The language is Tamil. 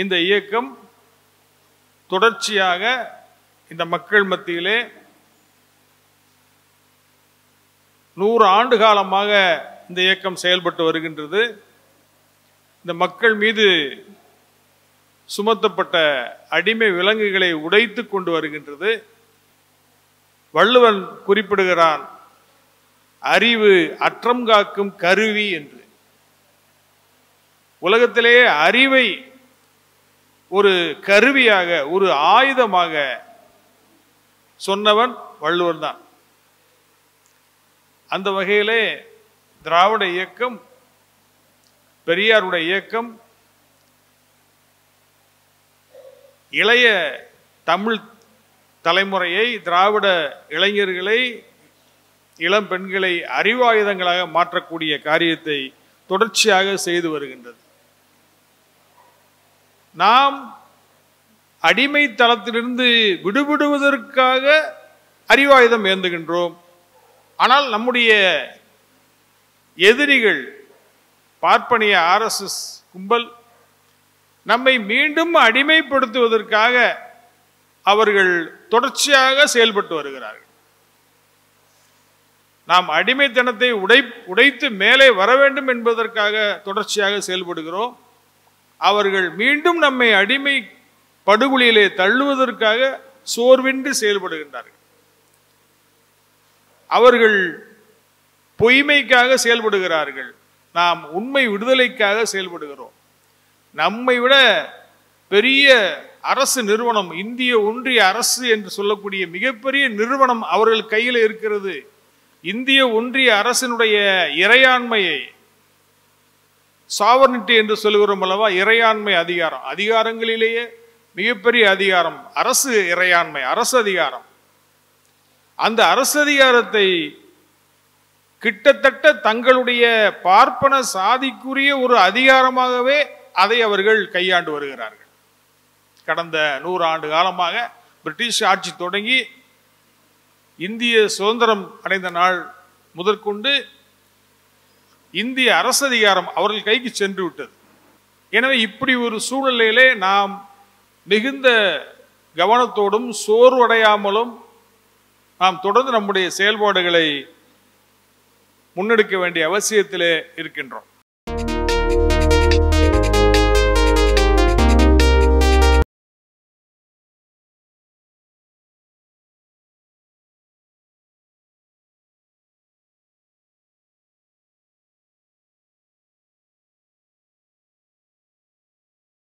இந்த இயக்கம் தொடர்ச்சியாக இந்த மக்கள் மத்தியிலே 100 ஆண்டு காலமாக இந்த இயக்கம் செயல்பட்டு வருகின்றது. இந்த மக்கள் மீது சுமத்தப்பட்ட அடிமை விலங்குகளை உடைத்து கொண்டு வருகின்றது. வள்ளுவன் குறிப்பிடுகிறான், அறிவு அற்றம் காக்கும் கருவி என்று. உலகத்திலேயே அறிவை ஒரு கருவியாக, ஒரு ஆயுதமாக சொன்னவன் வள்ளுவன் தான். அந்த வகையிலே திராவிட இயக்கம், பெரியாருடைய இயக்கம் இளைய தமிழ் தலைமுறையை, திராவிட இளைஞர்களை, இளம் பெண்களை அறிவாயுதங்களாக மாற்றக்கூடிய காரியத்தை தொடர்ச்சியாக செய்து வருகின்றது. நாம் அடிமை தளத்திலிருந்து விடுபடுவதற்காக அறிவாயுதம் ஏந்துகின்றோம். ஆனால் நம்முடைய எதிரிகள், பார்ப்பனிய RSS கும்பல் நம்மை மீண்டும் அடிமைப்படுத்துவதற்காக அவர்கள் தொடர்ச்சியாக செயல்பட்டு வருகிறார்கள். நாம் அடிமைத்தனத்தை உடைத்து மேலே வர வேண்டும் என்பதற்காக தொடர்ச்சியாக செயல்படுகிறோம். அவர்கள் மீண்டும் நம்மை அடிமை படுகொலியிலே தள்ளுவதற்காக சோர்வின்றி செயல்படுகின்றார்கள். அவர்கள் பொய்மைக்காக செயல்படுகிறார்கள், நாம் உண்மை விடுதலைக்காக செயல்படுகிறோம். நம்மை விட பெரிய அரசு நிறுவனம், இந்திய ஒன்றிய அரசு என்று சொல்லக்கூடிய மிகப்பெரிய நிறுவனம் அவர்கள் கையில் இருக்கிறது. இந்திய ஒன்றிய அரசினுடைய இறையாண்மையை, சாவர்னிட்டி என்று சொல்லுகிறோம் அல்லவா, இறையாண்மை அதிகாரம், அதிகாரங்களிலேயே மிகப்பெரிய அதிகாரம் அரசு இறையாண்மை, அரசு அதிகாரம். அந்த அரசு அதிகாரத்தை கிட்டத்தட்ட தங்களுடைய பார்ப்பன சாதிக்குரிய ஒரு அதிகாரமாகவே அதை அவர்கள் கையாண்டு வருகிறார்கள். கடந்த 100 ஆண்டு காலமாக பிரிட்டிஷ் ஆட்சி தொடங்கி இந்திய சுதந்திரம் அடைந்த நாள் முதற்கொண்டு இந்திய அரசு அதிகாரம் அவர்கள் கைக்கு சென்று விட்டது. எனவே இப்படி ஒரு சூழ்நிலையிலே நாம் மிகுந்த கவனத்தோடும் சோர்வடையாமலும் நாம் தொடர்ந்து நம்முடைய செயல்பாடுகளை முன்னெடுக்க வேண்டிய அவசியத்திலே இருக்கின்றோம்.